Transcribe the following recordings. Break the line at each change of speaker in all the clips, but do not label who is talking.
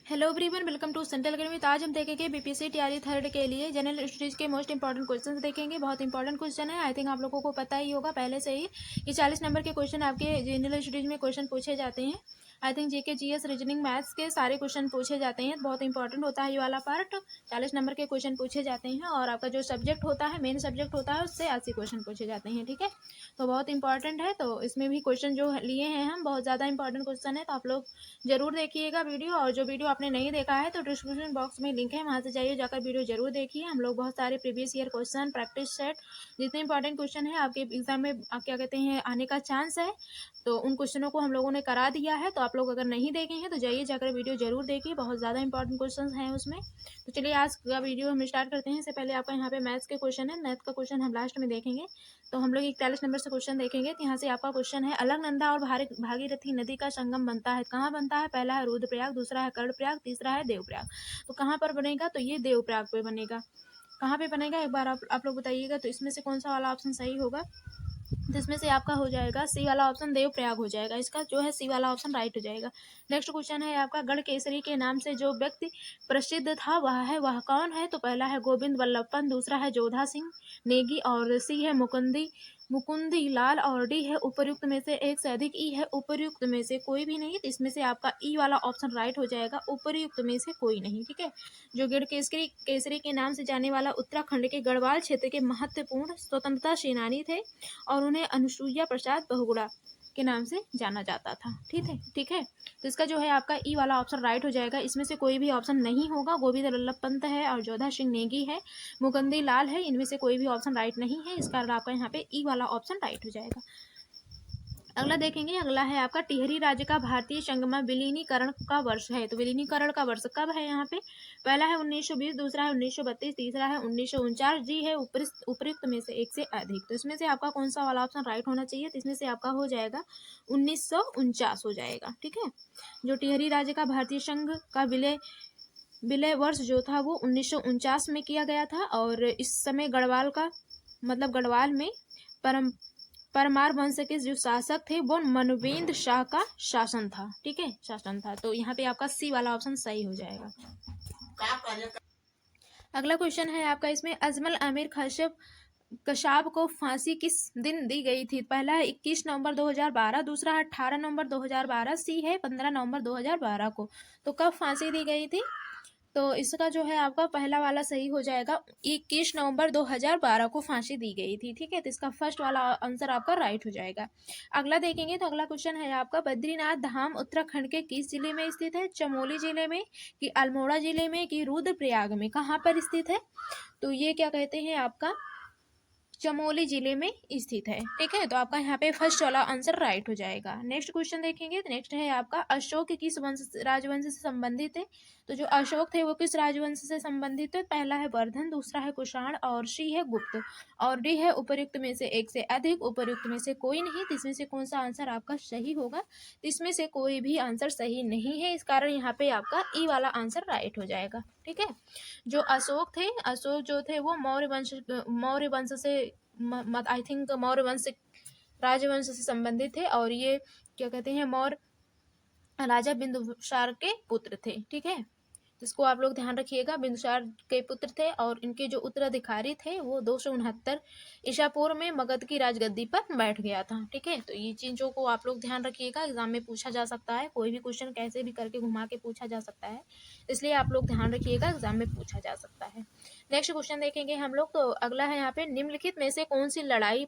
Hello everyone, welcome to central academy. तो आज हम देखेंगे बीपीएससी टीआरई थर्ड के लिए जनरल स्टडीज के मोस्ट इंपॉर्टेंट क्वेश्चंस देखेंगे। बहुत इंपॉर्टेंट क्वेश्चन है। आई थिंक आप लोगों को पता ही होगा पहले से ही कि 40 नंबर के क्वेश्चन आपके जनरल स्टडीज में क्वेश्चन पूछे जाते हैं। I think GK, GS, reasoning, maths के सारे क्वेश्चन पूछे जाते हैं। बहुत इंपॉर्टेंट होता है ये वाला पार्ट। 40 नंबर के क्वेश्चन पूछे जाते हैं और आपका जो सब्जेक्ट होता है, मेन सब्जेक्ट होता है, उससे 80 क्वेश्चन पूछे जाते हैं। ठीक है, तो बहुत इंपॉर्टेंट है। तो इसमें भी क्वेश्चन जो लिए हैं हम, बहुत ज़्यादा इंपॉर्टेंट क्वेश्चन है। तो आप लोग जरूर देखिएगा वीडियो। और जो वीडियो आपने नहीं देखा है तो डिस्क्रिप्शन बॉक्स में लिंक है, वहाँ से जाइए, जाकर वीडियो जरूर देखिए। हम लोग बहुत सारे previous year question, practice set, जितने इंपॉर्टेंट क्वेश्चन है आपके एग्जाम में क्या कहते हैं आने का चांस है, तो उन क्वेश्चनों को हम लोगों ने करा दिया है। तो आप लोग अगर नहीं देखे हैं तो जाइए, जाकर वीडियो जरूर देखिए। बहुत ज़्यादा इंपॉर्टेंट क्वेश्चन हैं उसमें। तो चलिए आज का वीडियो हम स्टार्ट करते हैं। इससे पहले आपका यहाँ पे मैथ्स के क्वेश्चन है। मैथ का क्वेश्चन हम लास्ट में देखेंगे। तो हम लोग 41 नंबर से क्वेश्चन देखेंगे। तो यहाँ से आपका क्वेश्चन है, अलकनंदा और भागीरथी नदी का संगम बनता है, कहाँ बनता है? पहला है रुद्रप्रयाग, दूसरा है कर्णप्रयाग, तीसरा है देवप्रयाग। तो कहाँ पर बनेगा? तो ये देवप्रयाग पे बनेगा। कहाँ पे बनेगा एक बार आप लोग बताइएगा। तो इसमें से कौन सा वाला ऑप्शन सही होगा? तो इसमें से आपका हो जाएगा सी वाला ऑप्शन, देवप्रयाग हो जाएगा। इसका जो है सी वाला ऑप्शन राइट हो जाएगा। नेक्स्ट क्वेश्चन है आपका, गढ़ केसरी के नाम से जो व्यक्ति प्रसिद्ध था वह कौन है? तो पहला है गोविंद वल्लभ पंत, दूसरा है जोधा सिंह नेगी, और सी है मुकुंदी लाल, और डी है उपर्युक्त में से एक से अधिक, ई है उपर्युक्त में से कोई भी नहीं। तो इसमें से आपका ई वाला ऑप्शन राइट हो जाएगा, उपर्युक्त में से कोई नहीं। ठीक है, जो गढ़ केसरी के नाम से जाने वाला उत्तराखंड के गढ़वाल क्षेत्र के महत्वपूर्ण स्वतंत्रता सेनानी थे और उन्हें अनुसुईया प्रसाद बहुगुणा के नाम से जाना जाता था। ठीक है, तो इसका जो है आपका ई वाला ऑप्शन राइट हो जाएगा। इसमें से कोई भी ऑप्शन नहीं होगा। गोविंद वल्लभ पंत है और जोधा सिंह नेगी है, मुकुंदी लाल है, इनमें से कोई भी ऑप्शन राइट नहीं है। इस कारण आपका यहाँ पे ई वाला ऑप्शन राइट हो जाएगा। अगला देखेंगे, अगला है आपका, टिहरी राज्य का भारतीय संघ में विलीनीकरण का वर्ष है। तो विलीनीकरण का वर्ष कब है? यहाँ पे पहला है 1920, दूसरा है 1932, तीसरा है 1949, जी है उपयुक्त में से एक से अधिक। तो इसमें से आपका कौन सा वाला ऑप्शन राइट होना चाहिए? तो इसमें से आपका हो जाएगा 1949 हो जाएगा। ठीक है, जो टिहरी राज्य का भारतीय संघ का विलय वर्ष जो था वो 1949 में किया गया था। और इस समय गढ़वाल में परमार वंश के जो शासक थे वो मनवेंद्र शाह का शासन था। ठीक है, शासन था। तो यहाँ पे आपका सी वाला ऑप्शन सही हो जाएगा। अगला क्वेश्चन है आपका, इसमें अजमल अमीर कशाब को फांसी किस दिन दी गई थी? पहला है 21 नवंबर 2012, दूसरा है 18 नवंबर 2012, सी है 15 नवंबर 2012 को। तो कब फांसी दी गई थी? तो इसका जो है आपका पहला वाला सही हो जाएगा, 21 नवंबर 2012 को फांसी दी गई थी। ठीक है, तो इसका फर्स्ट वाला आंसर आपका राइट हो जाएगा। अगला देखेंगे, तो अगला क्वेश्चन है आपका, बद्रीनाथ धाम उत्तराखंड के किस जिले में स्थित है? चमोली जिले में, कि अल्मोड़ा जिले में, कि रुद्रप्रयाग में? कहाँ पर स्थित है? तो ये क्या कहते हैं आपका चमोली जिले में स्थित है। ठीक है, तो आपका यहाँ पे फर्स्ट वाला आंसर राइट हो जाएगा। नेक्स्ट क्वेश्चन देखेंगे, तो नेक्स्ट है आपका, अशोक किस राजवंश से संबंधित है? तो जो अशोक थे वो किस राजवंश से संबंधित है? पहला है वर्धन, दूसरा है कुषाण, और सी है गुप्त, और डी है उपर्युक्त में से एक से अधिक, उपर्युक्त में से कोई नहीं। तो इसमें से कौन सा आंसर आपका सही होगा? तो इसमें से कोई भी आंसर सही नहीं है। इस कारण यहाँ पे आपका ई वाला आंसर राइट हो जाएगा। ठीक है, जो अशोक जो थे वो मौर्य वंश से आई थिंक मौर्य वंश राजवंश से संबंधित थे। और ये क्या कहते हैं, मौर्य राजा बिंदुसार के पुत्र थे। ठीक है, जिसको आप लोग ध्यान रखिएगा, बिंदुसार के पुत्र थे। और इनके जो उत्तराधिकारी थे वो 269 ईसा पूर्व में मगध की राजगद्दी पर बैठ गया था। ठीक है, तो ये चीज़ों को आप लोग ध्यान रखिएगा, एग्जाम में पूछा जा सकता है। कोई भी क्वेश्चन कैसे भी करके घुमा के पूछा जा सकता है, इसलिए आप लोग ध्यान रखिएगा, एग्जाम में पूछा जा सकता है। नेक्स्ट क्वेश्चन देखेंगे हम लोग। तो अगला है यहाँ पे, निम्नलिखित में से कौन सी लड़ाई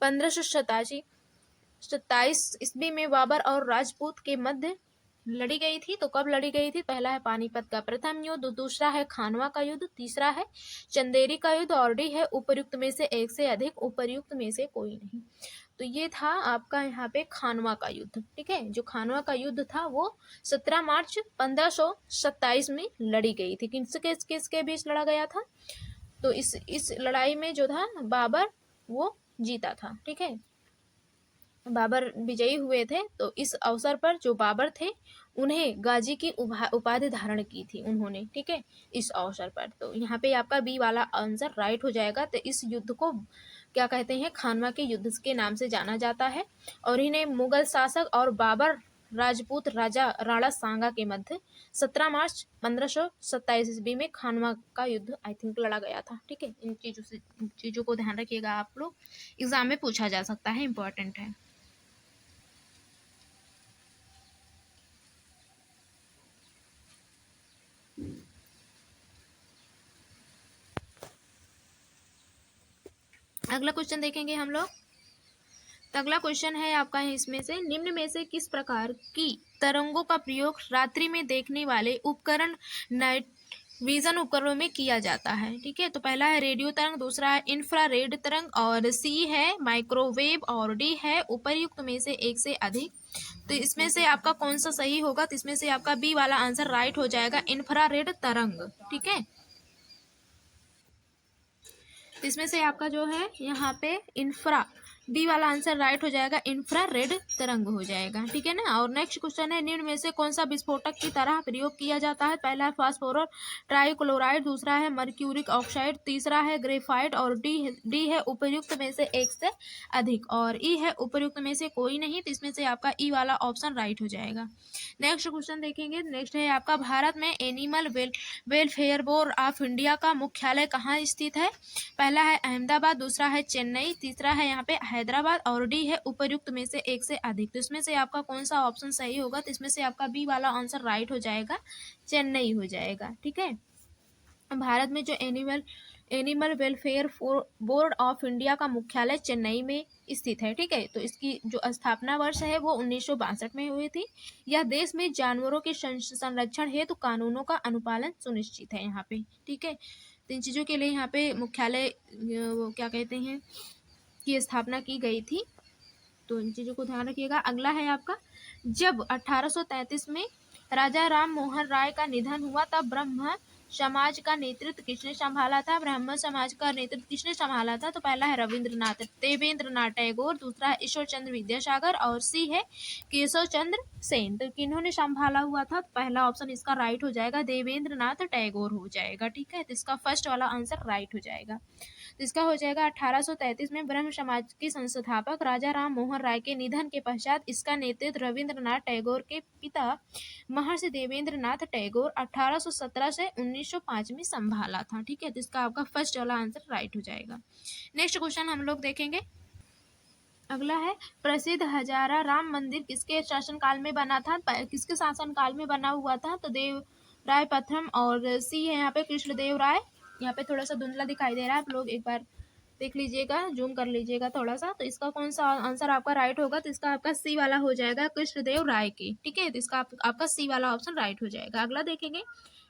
1527 ईस्वी में बाबर और राजपूत के मध्य लड़ी गई थी? तो कब लड़ी गई थी? पहला है पानीपत का प्रथम युद्ध, दूसरा है खानवा का युद्ध, तीसरा है चंदेरी का युद्ध, और डी है उपर्युक्त में से एक से अधिक, उपर्युक्त में से कोई नहीं। तो ये था आपका यहाँ पे खानवा का युद्ध। ठीक है, जो खानवा का युद्ध था वो 17 मार्च 1527 में लड़ी गई थी। किसके बीच लड़ा गया था? तो इस लड़ाई में जो था बाबर वो जीता था। ठीक है, बाबर विजयी हुए थे। तो इस अवसर पर जो बाबर थे उन्हें गाजी की उपाधि धारण की थी उन्होंने। ठीक है, इस अवसर पर। तो यहाँ पे आपका बी वाला आंसर राइट हो जाएगा। तो इस युद्ध को कहते हैं, खानवा के युद्ध के नाम से जाना जाता है। और इन्हें मुगल शासक और बाबर राजपूत राजा राणा सांगा के मध्य 17 मार्च 1527 ईस्वी में खानवा का युद्ध आई थिंक लड़ा गया था। ठीक है, इन चीज़ों को ध्यान रखिएगा, आप लोग एग्जाम में पूछा जा सकता है, इंपॉर्टेंट है। अगला क्वेश्चन देखेंगे हम लोग। तो अगला क्वेश्चन है आपका इसमें से निम्न में से किस प्रकार की तरंगों का प्रयोग रात्रि में देखने वाले उपकरण नाइट विजन उपकरणों में किया जाता है। ठीक है, तो पहला है रेडियो तरंग, दूसरा है इंफ्रारेड तरंग, और सी है माइक्रोवेव, और डी है उपर्युक्त में से एक से अधिक। तो इसमें से आपका कौन सा सही होगा? तो इसमें से आपका बी वाला आंसर राइट हो जाएगा, इंफ्रारेड तरंग। ठीक है, तो इसमें से आपका जो है यहाँ पे इंफ्रा, बी वाला आंसर राइट हो जाएगा, इंफ्रारेड तरंग हो जाएगा। ठीक है ना। और नेक्स्ट क्वेश्चन है निम्न में से कौन सा विस्फोटक की तरह प्रयोग किया जाता है? पहला है फास्फोरस ट्राइक्लोराइड, दूसरा है मर्क्यूरिक ऑक्साइड, तीसरा है ग्रेफाइट, और डी है उपर्युक्त में से एक से अधिक, और ई है उपर्युक्त में से कोई नहीं। तो इसमें से आपका ई वाला ऑप्शन राइट हो जाएगा। नेक्स्ट क्वेश्चन देखेंगे। नेक्स्ट है आपका भारत में animal welfare board of India का मुख्यालय कहाँ स्थित है? पहला है अहमदाबाद, दूसरा है चेन्नई, तीसरा है यहाँ पे हैदराबाद, और डी है उपर्युक्त में से एक से अधिक। तो इसमें से आपका कौन सा ऑप्शन सही होगा? तो इसमें से आपका बी वाला आंसर राइट हो जाएगा, चेन्नई हो जाएगा। ठीक है, भारत में जो animal welfare board of India का मुख्यालय चेन्नई में स्थित है। ठीक है, तो इसकी जो स्थापना वर्ष है वो 1962 में हुई थी। यह देश में जानवरों के संरक्षण हेतु कानूनों का अनुपालन सुनिश्चित है यहाँ पे। ठीक है, तो इन चीज़ों के लिए यहाँ पे मुख्यालय वो क्या कहते हैं की स्थापना की गई थी। तो इन चीज़ों को ध्यान रखिएगा। अगला है आपका, जब 1833 में राजा राम मोहन राय का निधन हुआ तब ब्रह्म समाज का नेतृत्व किसने संभाला था? ब्रह्म समाज का नेतृत्व किसने संभाला था? तो पहला है देवेंद्र नाथ टैगोर, दूसरा है ईश्वर चंद्र विद्यासागर, और सी है केशव चंद्र सेन। तो किन्होंने संभाला हुआ था? तो पहला ऑप्शन इसका राइट हो जाएगा, देवेंद्र नाथ टैगोर हो जाएगा। ठीक है, तो इसका फर्स्ट वाला आंसर राइट हो जाएगा। तो इसका हो जाएगा 1833 में ब्रह्म समाज के संस्थापक राजा राम मोहन राय के निधन के पश्चात इसका नेतृत्व रविंद्रनाथ टैगोर के पिता महर्षि देवेंद्र नाथ टैगोर 1817 से 1905 में संभाला था। ठीक है, तो इसका आपका फर्स्ट वाला आंसर राइट हो जाएगा। नेक्स्ट क्वेश्चन हम लोग देखेंगे। अगला है, प्रसिद्ध हजारा राम मंदिर किसके शासनकाल में बना था? किसके शासनकाल में बना हुआ था? तो देव राय प्रथम, और सी है यहाँ पे कृष्णदेव राय। यहाँ पे थोड़ा सा धुंधला दिखाई दे रहा है, आप लोग एक बार देख लीजिएगा, जूम कर लीजिएगा थोड़ा सा। तो इसका कौन सा आंसर आपका राइट होगा? तो इसका आपका सी वाला हो जाएगा, कृष्णदेव राय की। ठीक है, तो इसका आपका सी वाला ऑप्शन राइट हो जाएगा। अगला देखेंगे,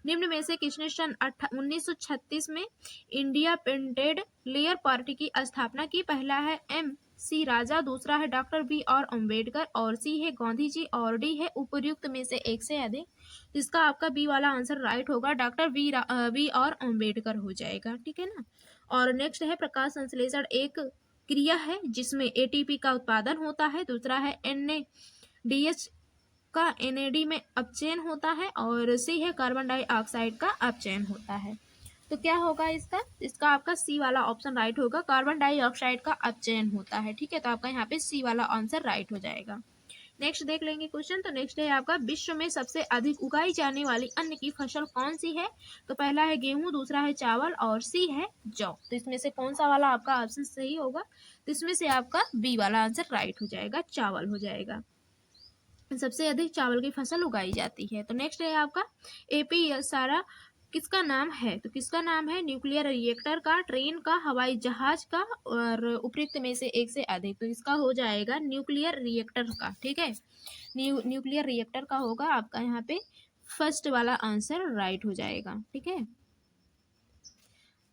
निम्न में से किसने सन 1936 में इंडिया पेंटेड लेयर पार्टी की स्थापना की? पहला है सी राजा, दूसरा है डॉक्टर बी आर अम्बेडकर, और सी है गांधी जी, और डी है उपर्युक्त में से एक से अधिक। इसका आपका बी वाला आंसर राइट होगा, डॉक्टर बी आर अम्बेडकर हो जाएगा। ठीक है ना। और नेक्स्ट है, प्रकाश संश्लेषण एक क्रिया है जिसमें एटीपी का उत्पादन होता है, दूसरा है NADH का NAD में अपचयन होता है, और सी है कार्बन डाइऑक्साइड का अपचयन होता है। तो क्या होगा इसका आपका सी वाला ऑप्शन राइट होगा, कार्बन डाइऑक्साइड का अपचयन होता है। ठीक है, तो आपका यहाँ पे सी वाला आंसर राइट हो जाएगा। नेक्स्ट देख लेंगे क्वेश्चन। तो नेक्स्ट है आपका, विश्व में सबसे अधिक उगाई जाने वाली अन्न की फसल कौन सी है? तो पहला है गेहूं, दूसरा है चावल, और सी है जौ। तो इसमें से कौन सा वाला आपका ऑप्शन सही होगा? तो इसमें से आपका बी वाला आंसर राइट हो जाएगा, चावल हो जाएगा। सबसे अधिक चावल की फसल उगाई जाती है। तो नेक्स्ट है आपका, APSR किसका नाम है? तो किसका नाम है? न्यूक्लियर रिएक्टर का, ट्रेन का, हवाई जहाज का, और उपयुक्त में से एक से अधिक। तो इसका हो जाएगा न्यूक्लियर रिएक्टर का। ठीक है, न्यूक्लियर रिएक्टर का होगा आपका यहाँ पे फर्स्ट वाला आंसर राइट हो जाएगा। ठीक है,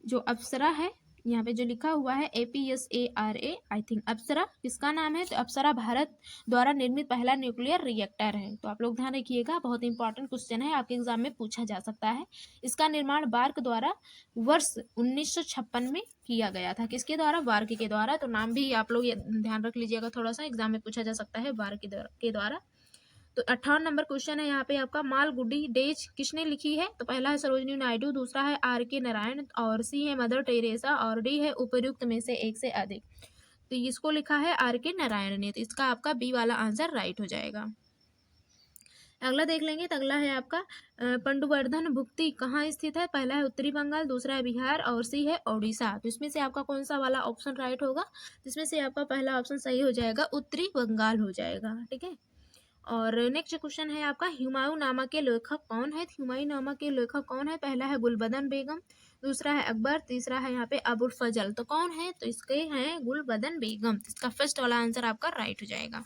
जो अप्सरा है यहाँ पे जो लिखा हुआ है APSARA, आई थिंक अप्सरा किसका नाम है? तो अप्सरा भारत द्वारा निर्मित पहला न्यूक्लियर रिएक्टर है। तो आप लोग ध्यान रखिएगा, बहुत इंपॉर्टेंट क्वेश्चन है, आपके एग्जाम में पूछा जा सकता है। इसका निर्माण वार्क द्वारा वर्ष 1956 में किया गया था। किसके द्वारा? वार्क के द्वारा। तो नाम भी आप लोग ध्यान रख लीजिएगा, थोड़ा सा एग्जाम में पूछा जा सकता है, वार्क के द्वारा। तो 58 नंबर क्वेश्चन है यहाँ पे आपका, मालगुडी डेज किसने लिखी है? तो पहला है सरोजिनी नायडू, दूसरा है RK नारायण, और सी है मदर टेरेसा, और डी है उपर्युक्त में से एक से अधिक। तो इसको लिखा है RK नारायण ने। तो इसका आपका बी वाला आंसर राइट हो जाएगा। अगला देख लेंगे तो अगला है आपका पंडुवर्धन भुक्ति कहाँ स्थित है। पहला है उत्तरी बंगाल, दूसरा है बिहार और सी है ओडिशा। तो इसमें से आपका कौन सा वाला ऑप्शन राइट होगा? इसमें से आपका पहला ऑप्शन सही हो जाएगा, उत्तरी बंगाल हो जाएगा। ठीक है। और नेक्स्ट क्वेश्चन है आपका हुमायूं नामा के लेखक कौन है। हुमायूं नामा के लेखक कौन है? पहला है गुलबदन बेगम, दूसरा है अकबर, तीसरा है यहाँ पे अबुल फजल। तो कौन है? तो इसके हैं गुलबदन बेगम। इसका फर्स्ट वाला आंसर आपका राइट हो जाएगा।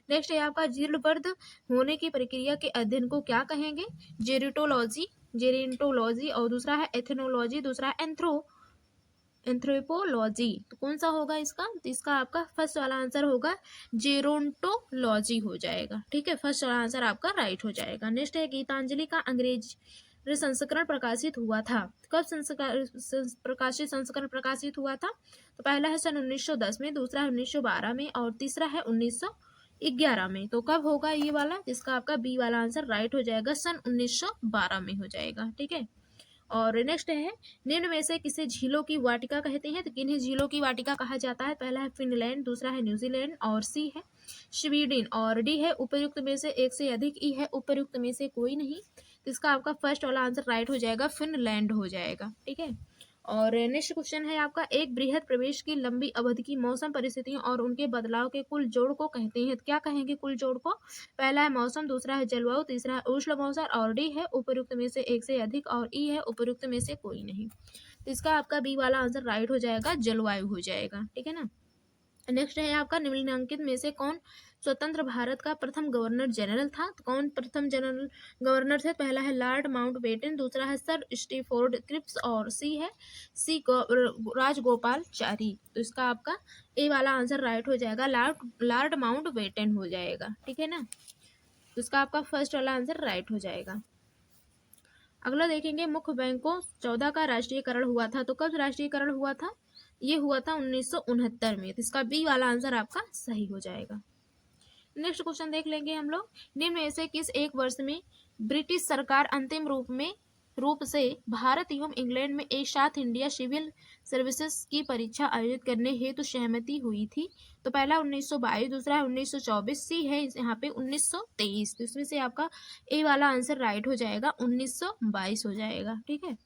नेक्स्ट है आपका जीर्णबद्ध होने की प्रक्रिया के अध्ययन को क्या कहेंगे? जेरिटोलॉजी, जेरिंटोलॉजी, और दूसरा है एथनोलॉजी, दूसरा है एंथ्रोपोलॉजी। तो कौन सा होगा इसका? तो इसका आपका फर्स्ट वाला आंसर होगा जेरोंटोलॉजी हो जाएगा। ठीक है, फर्स्ट वाला आंसर आपका राइट हो जाएगा। नेक्स्ट है गीतांजलि का अंग्रेजी संस्करण प्रकाशित हुआ था। कब संस्करण प्रकाशित हुआ था? तो पहला है सन 1910 में, दूसरा है 1912 में और तीसरा है 1911 में। तो कब होगा ये वाला? इसका आपका बी वाला आंसर राइट हो जाएगा, सन 1912 में हो जाएगा। ठीक है। और नेक्स्ट है निम्न में से किसे झीलों की वाटिका कहते हैं? तो किन्हें झीलों की वाटिका कहा जाता है? पहला है फिनलैंड, दूसरा है न्यूजीलैंड और सी है स्वीडन और डी है उपयुक्त में से एक से अधिक, ई है उपयुक्त में से कोई नहीं। तो इसका आपका फर्स्ट वाला आंसर राइट हो जाएगा, फिनलैंड हो जाएगा। ठीक है। और नेक्स्ट क्वेश्चन है आपका एक बृहद प्रवेश की लंबी अवधि की मौसम परिस्थितियों और उनके बदलाव के कुल जोड़ को कहते हैं। क्या कहेंगे कुल जोड़ को? पहला है मौसम, दूसरा है जलवायु, तीसरा है उष्ण मौसम और डी है उपयुक्त में से एक से अधिक और ई है उपयुक्त में से कोई नहीं। तो इसका आपका बी वाला आंसर राइट हो जाएगा, जलवायु हो जाएगा। ठीक है ना। नेक्स्ट है आपका निम्नलिखित में से कौन स्वतंत्र भारत का प्रथम गवर्नर जनरल था? तो कौन प्रथम जनरल गवर्नर थे? पहला है लॉर्ड माउंटबेटन, दूसरा है सर स्टीफोर्ड क्रिप्स और सी है राजगोपालचारी। तो इसका आपका ए वाला आंसर राइट हो जाएगा, लॉर्ड माउंटबेटन हो जाएगा। ठीक है ना। तो इसका आपका फर्स्ट वाला आंसर राइट हो जाएगा। अगला देखेंगे मुख्य बैंकों 14 का राष्ट्रीयकरण हुआ था। तो कब राष्ट्रीयकरण हुआ था? ये हुआ था 1969 में। तो इसका बी वाला आंसर आपका सही हो जाएगा। नेक्स्ट क्वेश्चन देख लेंगे हम लोग। निम्न में से किस एक वर्ष में ब्रिटिश सरकार अंतिम रूप से भारत एवं इंग्लैंड में एक साथ इंडिया सिविल सर्विसेज की परीक्षा आयोजित करने हेतु सहमति हुई थी? तो पहला 1922, दूसरा है 1924, सी है यहाँ पे 1923। तो इसमें से आपका ए वाला आंसर राइट हो जाएगा, 1922 हो जाएगा। ठीक है।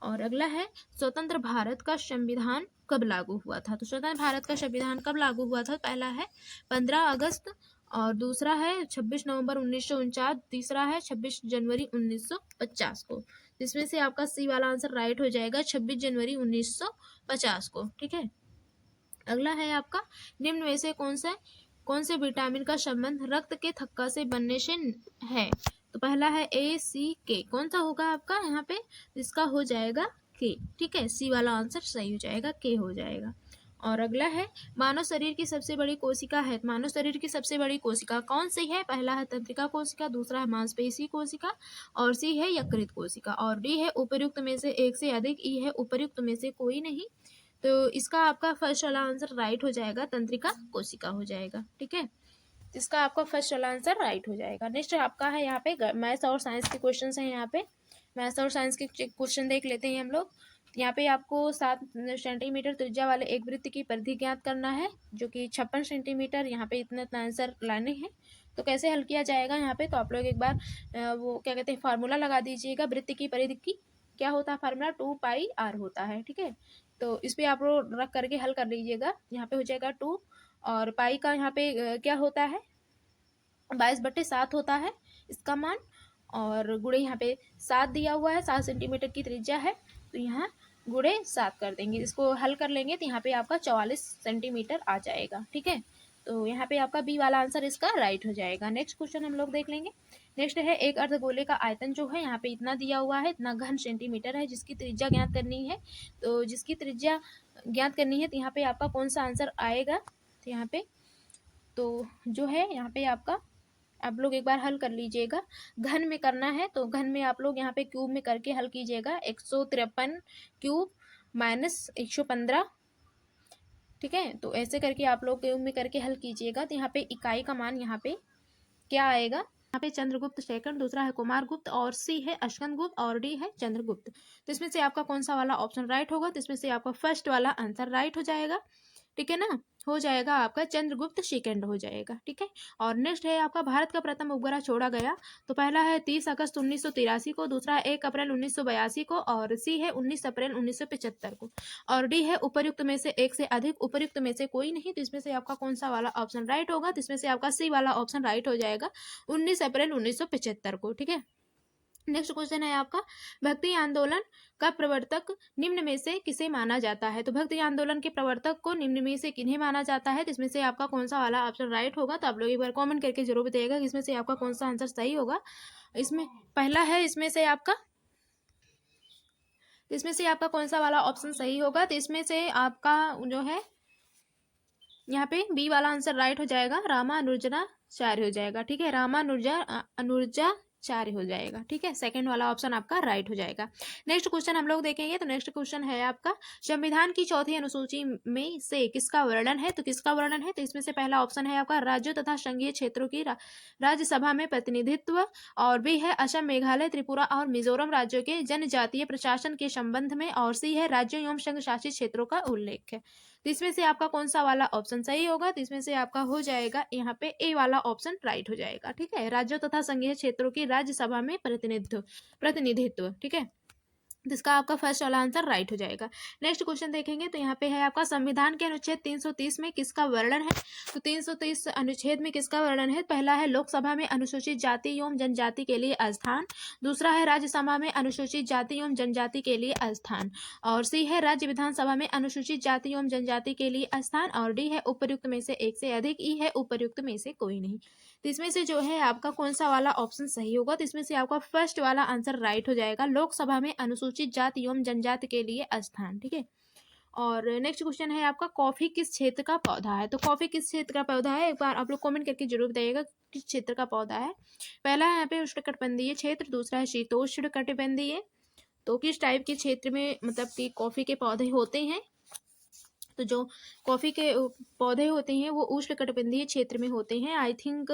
और अगला है स्वतंत्र भारत का संविधान कब लागू हुआ था? तो स्वतंत्र भारत का संविधान कब लागू हुआ था? पहला है 15 अगस्त और दूसरा है 26 नवंबर 1949, तीसरा है 26 जनवरी 1950 को। इसमें से आपका सी वाला आंसर राइट हो जाएगा, 26 जनवरी 1950 को। ठीक है। अगला है आपका निम्न में से कौन से विटामिन का संबंध रक्त के थक्का से बनने से है? तो पहला है ए, सी, के। कौन सा होगा आपका यहाँ पे? इसका हो जाएगा के। ठीक है, सी वाला आंसर सही हो जाएगा, के हो जाएगा। और अगला है मानव शरीर की सबसे बड़ी कोशिका है। मानव शरीर की सबसे बड़ी कोशिका कौन सी है? पहला है तंत्रिका कोशिका, दूसरा है मांसपेशी कोशिका और सी है यकृत कोशिका और डी है उपर्युक्त में से एक से अधिक, ई है उपर्युक्त में से कोई नहीं। तो इसका आपका फर्स्ट वाला आंसर राइट हो जाएगा, तंत्रिका कोशिका हो जाएगा। ठीक है। इसका आपका फर्स्ट वाला आंसर राइट हो जाएगा। नेक्स्ट आपका है यहाँ पे मैथ्स और साइंस के क्वेश्चन हैं। यहाँ पे मैथ्स और साइंस के क्वेश्चन देख लेते हैं हम लोग। यहाँ पे आपको 7 सेंटीमीटर त्रिज्या वाले एक वृत्त की परिधि ज्ञात करना है, जो कि 56 सेंटीमीटर। यहाँ पे इतना आंसर लाने हैं। तो कैसे हल किया जाएगा यहाँ पे? तो आप लोग एक बार वो क्या कहते हैं फार्मूला लगा दीजिएगा। वृत्त की परिधि की क्या होता है फार्मूला? 2πr होता है। ठीक है। तो इस पर आप लोग रख करके हल कर लीजिएगा। यहाँ पे हो जाएगा 2 और पाई का यहाँ पे क्या होता है? 22/7 होता है इसका मान। और गुणे यहाँ पे 7 दिया हुआ है, 7 सेंटीमीटर की त्रिज्या है। तो यहाँ गुणे 7 कर देंगे, इसको हल कर लेंगे तो यहाँ पे आपका 44 सेंटीमीटर आ जाएगा। ठीक है। तो यहाँ पे आपका बी वाला आंसर इसका राइट हो जाएगा। नेक्स्ट क्वेश्चन हम लोग देख लेंगे। नेक्स्ट है एक अर्धगोले का आयतन जो है यहाँ पे इतना दिया हुआ है, इतना घन सेंटीमीटर है, जिसकी त्रिज्या ज्ञात करनी है। तो जिसकी त्रिज्या ज्ञात करनी है तो यहाँ पे आपका कौन सा आंसर आएगा? तो यहाँ पे तो जो है यहाँ पे आपका आप लोग एक बार हल कर लीजिएगा। घन में करना है तो घन में आप लोग यहाँ पे क्यूब में करके हल कीजिएगा। 153 क्यूब माइनस 115। ठीक है। तो ऐसे करके आप लोग क्यूब में करके हल कीजिएगा। तो यहाँ पे इकाई का मान यहाँ पे क्या आएगा? यहाँ पे चंद्रगुप्त सेकंड, दूसरा है कुमारगुप्त और सी है अश्वनगुप्त और डी है चंद्रगुप्त। तो इसमें से आपका कौन सा वाला ऑप्शन राइट होगा? तो इसमें से आपका फर्स्ट वाला आंसर राइट हो जाएगा। ठीक है ना। हो जाएगा आपका चंद्रगुप्त सेकंड हो जाएगा, ठीक है। और नेक्स्ट है आपका भारत का प्रथम उपग्रह छोड़ा गया, तो पहला है 30 अगस्त 1983 को, दूसरा है 1 अप्रैल 1982 को, और सी है 19 अप्रैल 1975 को, और डी है उपर्युक्त में से एक से अधिक, उपर्युक्त में से कोई नहीं। तो इसमें से आपका कौन सा वाला ऑप्शन राइट होगा, तो इसमें से आपका सी वाला ऑप्शन राइट हो जाएगा 19 अप्रैल 1975 को, ठीक है। नेक्स्ट क्वेश्चन है आपका, भक्ति आंदोलन का प्रवर्तक निम्न में से किसे माना जाता है। तो भक्ति आंदोलन के प्रवर्तक को निम्न में से किन्हें माना जाता है, तो इसमें से आपका कौन सा वाला ऑप्शन राइट होगा, तो आप लोग एक बार कमेंट करके जरूर बताइएगा कि इसमें से आपका कौन सा आंसर सही होगा। इसमें पहला है, इसमें से आपका कौन सा वाला ऑप्शन सही होगा, तो इसमें से आपका जो है यहाँ पे बी वाला आंसर राइट हो जाएगा, रामानुजाचार्य हो जाएगा, ठीक है। अनुजाचार्य हो जाएगा, ठीक है। सेकंड वाला ऑप्शन आपका राइट हो जाएगा। नेक्स्ट क्वेश्चन हम लोग देखेंगे, तो नेक्स्ट क्वेश्चन है आपका, संविधान की चौथी अनुसूची में से किसका वर्णन है। तो किसका वर्णन है, तो इसमें से पहला ऑप्शन है आपका राज्यों तथा संघीय क्षेत्रों की राज्यसभा में प्रतिनिधित्व, और बी है असम, मेघालय, त्रिपुरा और मिजोरम राज्यों के जनजातीय प्रशासन के संबंध में, और सी है राज्यों एवं संघ शासित क्षेत्रों का उल्लेख है। तो इसमें से आपका कौन सा वाला ऑप्शन सही होगा, तो इसमें से आपका हो जाएगा यहाँ पे ए वाला ऑप्शन राइट हो जाएगा, ठीक है। राज्यों तथा संघीय क्षेत्रों की राज्यसभा में प्रतिनिधित्व, ठीक है। तो इसका आपका फर्स्ट वाला आंसर राइट हो जाएगा। नेक्स्ट क्वेश्चन देखेंगे, तो यहाँ पे है आपका संविधान के अनुच्छेद 330 में किसका वर्णन है। तो 330 अनुच्छेद में किसका वर्णन है, पहला है लोकसभा में अनुसूचित जाति एवं जनजाति के लिए स्थान, दूसरा है राज्यसभा में अनुसूचित जाति एवं जनजाति के लिए स्थान, और सी है राज्य विधानसभा में अनुसूचित जाति एवं जनजाति के लिए स्थान, और डी है उपर्युक्त में से एक से अधिक, ई है उपर्युक्त में से कोई नहीं। तो इसमें से जो है आपका कौन सा वाला ऑप्शन सही होगा, तो इसमें से आपका फर्स्ट वाला आंसर राइट हो जाएगा, लोकसभा में अनुसूचित जाति एवं जनजाति के लिए स्थान, ठीक है। और नेक्स्ट क्वेश्चन है आपका, कॉफी किस क्षेत्र का पौधा है। तो कॉफी किस क्षेत्र का पौधा है, एक बार आप लोग कमेंट करके जरूर बताइएगा किस क्षेत्र का पौधा है। पहला है यहाँ पे उष्णकटिबंधीय क्षेत्र, दूसरा है शीतोष्ण कटिबंधीय। तो किस टाइप के क्षेत्र में मतलब कि कॉफी के पौधे होते हैं, तो जो कॉफी के पौधे होते हैं वो उष्णकटिबंधीय क्षेत्र में होते हैं। आई थिंक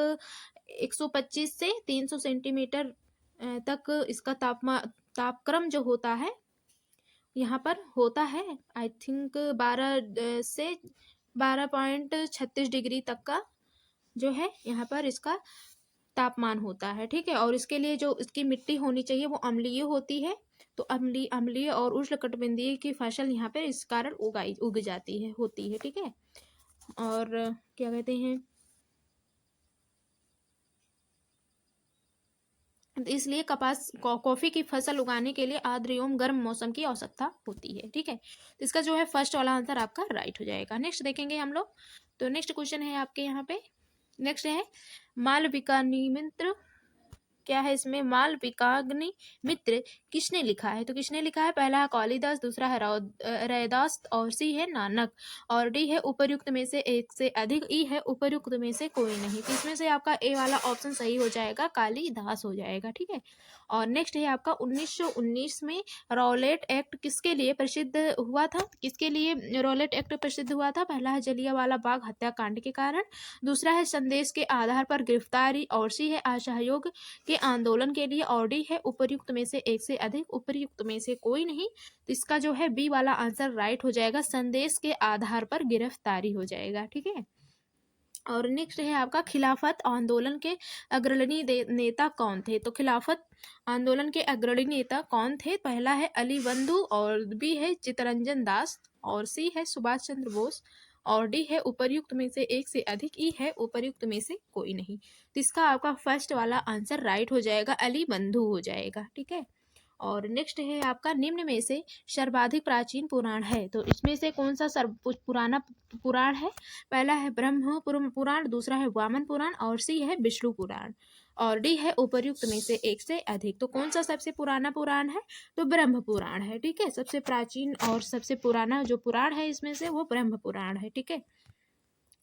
125 से 300 सेंटीमीटर तक इसका तापक्रम जो होता है यहाँ पर होता है। आई थिंक 12 से 12.36 डिग्री तक का जो है यहाँ पर इसका तापमान होता है, ठीक है। और इसके लिए जो इसकी मिट्टी होनी चाहिए वो अम्लीय होती है, तो अम्लीय और उष्णकटिबंधीय की फसल यहाँ पर इस कारण उग जाती है, होती है, ठीक है। और क्या कहते हैं, इसलिए कॉफी की फसल उगाने के लिए आर्द्र एवं गर्म मौसम की आवश्यकता होती है, ठीक है। तो इसका जो है फर्स्ट वाला आंसर आपका राइट हो जाएगा। नेक्स्ट देखेंगे हम लोग, तो नेक्स्ट क्वेश्चन है आपके यहाँ पे, नेक्स्ट है मालविकाग्नि मित्र, क्या है इसमें, मालविकाग्नि मित्र किसने लिखा है। तो किसने लिखा है, पहला है कालिदास, दूसरा है रैदास, और सी है नानक, और डी है उपर्युक्त में से एक से अधिक, ई है उपर्युक्त में से कोई नहीं। तो इसमें से आपका ए वाला ऑप्शन सही हो जाएगा, कालिदास हो जाएगा, ठीक है। और नेक्स्ट है आपका 1919 में रॉलेट एक्ट किसके लिए प्रसिद्ध हुआ था, किसके लिए रॉलेट एक्ट प्रसिद्ध हुआ था। पहला है जलियांवाला बाग हत्याकांड के कारण, दूसरा है संदेश के आधार पर गिरफ्तारी, और सी है असहयोग के आंदोलन के लिए, और डी है उपर्युक्त में से एक से अधिक, उपर्युक्त में से कोई नहीं। तो इसका जो है बी वाला आंसर राइट हो जाएगा, संदेश के आधार पर गिरफ्तारी हो जाएगा, ठीक है। और नेक्स्ट है आपका खिलाफत आंदोलन के अग्रणी नेता कौन थे। तो खिलाफत आंदोलन के अग्रणी नेता कौन थे, पहला है अली बंधु, और बी है चित्तरंजन दास, और सी है सुभाष चंद्र बोस, और डी है उपर्युक्त में से एक से अधिक, ई है उपर्युक्त में से कोई नहीं। तो इसका आपका फर्स्ट वाला आंसर राइट हो जाएगा, अली बंधु हो जाएगा, ठीक है। और नेक्स्ट है आपका निम्न में से सर्वाधिक प्राचीन पुराण है। तो इसमें से कौन सा पुराना पुराण है, पहला है ब्रह्म पुराण, दूसरा है वामन पुराण, और सी है विष्णु पुराण, और डी है उपर्युक्त में से एक से अधिक। तो कौन सा सबसे पुराना पुराण है, तो ब्रह्म पुराण है, ठीक है। सबसे प्राचीन और सबसे पुराना जो पुराण है इसमें से वो ब्रह्म पुराण है, ठीक है।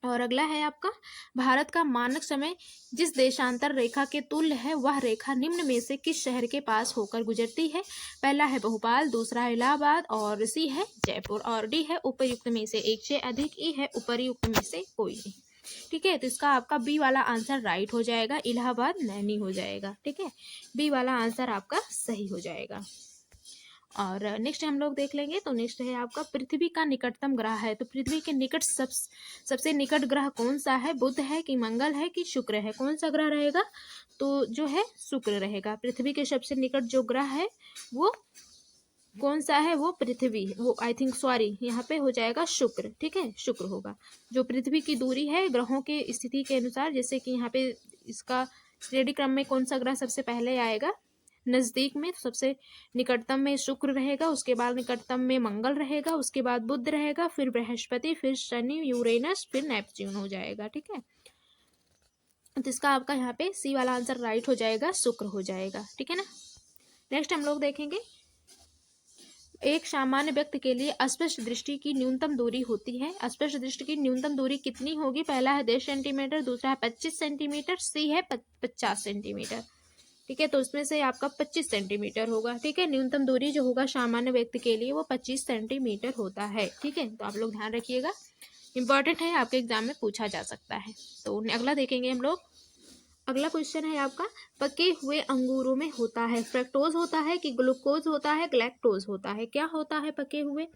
और अगला है आपका, भारत का मानक समय जिस देशांतर रेखा के तुल्य है वह रेखा निम्न में से किस शहर के पास होकर गुजरती है। पहला है भोपाल, दूसरा है इलाहाबाद, और सी है जयपुर, और डी है उपर्युक्त में से एक से अधिक, ई है उपर्युक्त में से कोई नहीं, ठीक है। तो इसका आपका बी वाला आंसर राइट हो जाएगा, इलाहाबाद नैनी हो जाएगा, ठीक है। बी वाला आंसर आपका सही हो जाएगा। और नेक्स्ट हम लोग देख लेंगे, तो नेक्स्ट है आपका पृथ्वी का निकटतम ग्रह है। तो पृथ्वी के निकट सबसे निकट ग्रह कौन सा है? बुध है कि मंगल है कि शुक्र है? कौन सा ग्रह रहेगा? तो जो है शुक्र रहेगा। पृथ्वी के सबसे निकट जो ग्रह है वो कौन सा है? वो पृथ्वी, वो आई थिंक सॉरी यहाँ पे हो जाएगा शुक्र। ठीक है, शुक्र होगा। जो पृथ्वी की दूरी है ग्रहों की स्थिति के अनुसार, जैसे कि यहाँ पे इसका श्रेणी क्रम में कौन सा ग्रह सबसे पहले आएगा नज़दीक में, तो सबसे निकटतम में शुक्र रहेगा, उसके बाद निकटतम में मंगल रहेगा, उसके बाद बुध रहेगा, फिर बृहस्पति, फिर शनि, यूरेनस, फिर नेपच्यून हो जाएगा। ठीक है, तो इसका आपका यहाँ पे सी वाला आंसर राइट हो जाएगा, शुक्र हो जाएगा। ठीक है ना। नेक्स्ट हम लोग देखेंगे, एक सामान्य व्यक्ति के लिए अस्पष्ट दृष्टि की न्यूनतम दूरी होती है। अस्पष्ट दृष्टि की न्यूनतम दूरी कितनी होगी? पहला है 10 सेंटीमीटर, दूसरा है 25 सेंटीमीटर, सी है 50 सेंटीमीटर। ठीक है, तो उसमें से आपका 25 सेंटीमीटर होगा। ठीक है, न्यूनतम दूरी जो होगा सामान्य व्यक्ति के लिए वो 25 सेंटीमीटर होता है। ठीक है, तो आप लोग ध्यान रखिएगा, इंपॉर्टेंट है, आपके एग्जाम में पूछा जा सकता है। तो अगला देखेंगे हम लोग। अगला क्वेश्चन है आपका, पके हुए अंगूरों में होता है फ्रक्टोज होता है कि ग्लूकोज होता है, ग्लैक्टोज होता है? क्या होता है पके हुए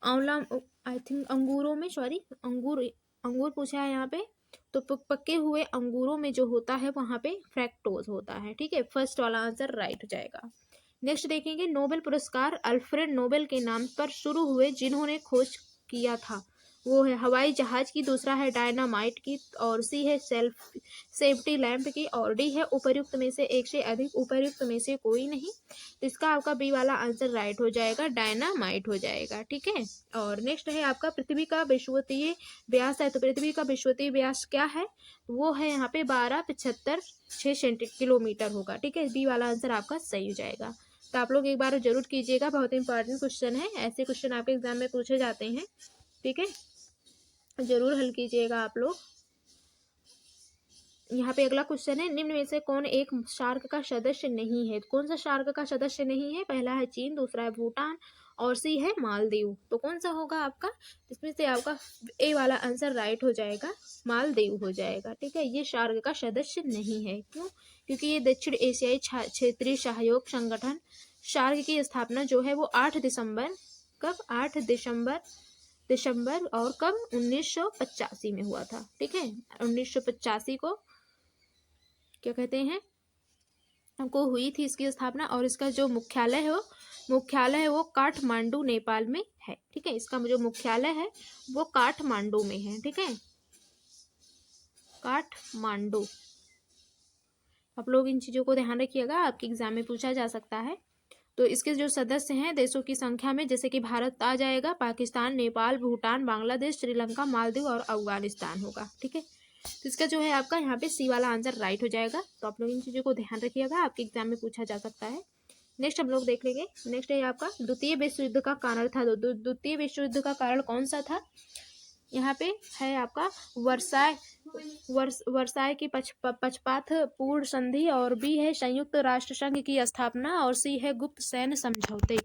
आंवला, आई थिंक अंगूरों में, सॉरी अंगूर पूछा है यहाँ पे, तो पके हुए अंगूरों में जो होता है वहाँ पे फ्रैक्टोज होता है। ठीक है, फर्स्ट वाला आंसर राइट हो जाएगा। नेक्स्ट देखेंगे, नोबेल पुरस्कार अल्फ्रेड नोबेल के नाम पर शुरू हुए जिन्होंने खोज किया था, वो है हवाई जहाज की, दूसरा है डायनामाइट की, और सी है सेफ्टी लैंप की, और डी है उपर्युक्त में से एक से अधिक, उपर्युक्त में से कोई नहीं। तो इसका आपका बी वाला आंसर राइट हो जाएगा, डायनामाइट हो जाएगा। ठीक है, और नेक्स्ट है आपका पृथ्वी का विषुवतीय व्यास है। तो पृथ्वी का विषुवतीय व्यास क्या है? वो है यहाँ पे 12.75 किलोमीटर होगा। ठीक है, बी वाला आंसर आपका सही हो जाएगा। तो आप लोग एक बार जरूर कीजिएगा, बहुत इंपॉर्टेंट क्वेश्चन है, ऐसे क्वेश्चन आपके एग्जाम में पूछे जाते हैं। ठीक है, जरूर हल कीजिएगा आप लोग। यहाँ पे अगला क्वेश्चन है, निम्न में से कौन एक सार्क का सदस्य नहीं है? कौन सा सार्क का सदस्य नहीं है? पहला है चीन, दूसरा है भूटान, और सी है मालदीव। तो कौन सा होगा आपका? इसमें से आपका ए वाला आंसर राइट हो जाएगा, मालदीव हो जाएगा। ठीक है, ये सार्क का सदस्य नहीं है। क्यों? क्योंकि ये दक्षिण एशियाई क्षेत्रीय सहयोग संगठन सार्क की स्थापना जो है वो 8 दिसंबर, कब? 8 दिसंबर और कब? 1985 में हुआ था। ठीक है, 1985 को क्या कहते हैं, हमको हुई थी इसकी स्थापना, और इसका जो मुख्यालय है वो काठमांडू नेपाल में है। ठीक है, इसका जो मुख्यालय है वो काठमांडू में है। ठीक है, काठमांडू। आप लोग इन चीजों को ध्यान रखिएगा, आपके एग्जाम में पूछा जा सकता है। तो इसके जो सदस्य हैं देशों की संख्या में, जैसे कि भारत आ जाएगा, पाकिस्तान, नेपाल, भूटान, बांग्लादेश, श्रीलंका, मालदीव और अफगानिस्तान होगा। ठीक है, तो इसका जो है आपका यहाँ पे सी वाला आंसर राइट हो जाएगा। तो आप लोग इन चीज़ों को ध्यान रखिएगा, आपके एग्जाम में पूछा जा सकता है। नेक्स्ट हम लोग देख लेंगे। नेक्स्ट है आपका द्वितीय विश्व युद्ध का कारण था। द्वितीय विश्व युद्ध का कारण कौन सा था? यहाँ पे है आपका वर्साय की पक्षपात पूर्ण संधि, और बी है संयुक्त राष्ट्र संघ की स्थापना, और सी है गुप्त सैन्य समझौते,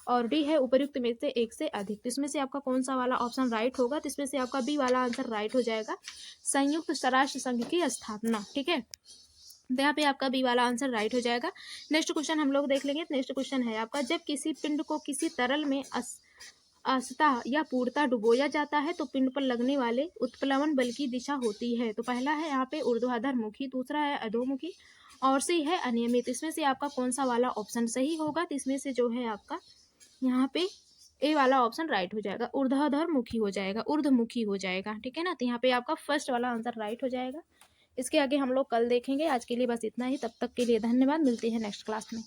और डी है उपर्युक्त में से एक से अधिक। तो इसमें से आपका कौन सा वाला ऑप्शन राइट होगा? तो इसमें से आपका बी वाला आंसर राइट हो जाएगा, संयुक्त राष्ट्र संघ की स्थापना। ठीक है, तो यहाँ पे आपका बी वाला आंसर राइट हो जाएगा। नेक्स्ट क्वेश्चन हम लोग देख लेंगे। नेक्स्ट क्वेश्चन है आपका, जब किसी पिंड को किसी तरल में असतः या पूर्णतः डुबोया जाता है तो पिंड पर लगने वाले उत्प्लवन बल की दिशा होती है। तो पहला है यहाँ पे ऊर्ध्वाधर मुखी, दूसरा है अधोमुखी, और सी है अनियमित। इसमें से आपका कौन सा वाला ऑप्शन सही होगा? तो इसमें से जो है आपका यहाँ पे ए वाला ऑप्शन राइट हो जाएगा, ऊर्ध्वाधर मुखी हो जाएगा, ऊर्ध्वमुखी हो जाएगा। ठीक है ना, तो यहाँ पे आपका फर्स्ट वाला आंसर राइट हो जाएगा। इसके आगे हम लोग कल देखेंगे। आज के लिए बस इतना ही, तब तक के लिए धन्यवाद, मिलती है नेक्स्ट क्लास में।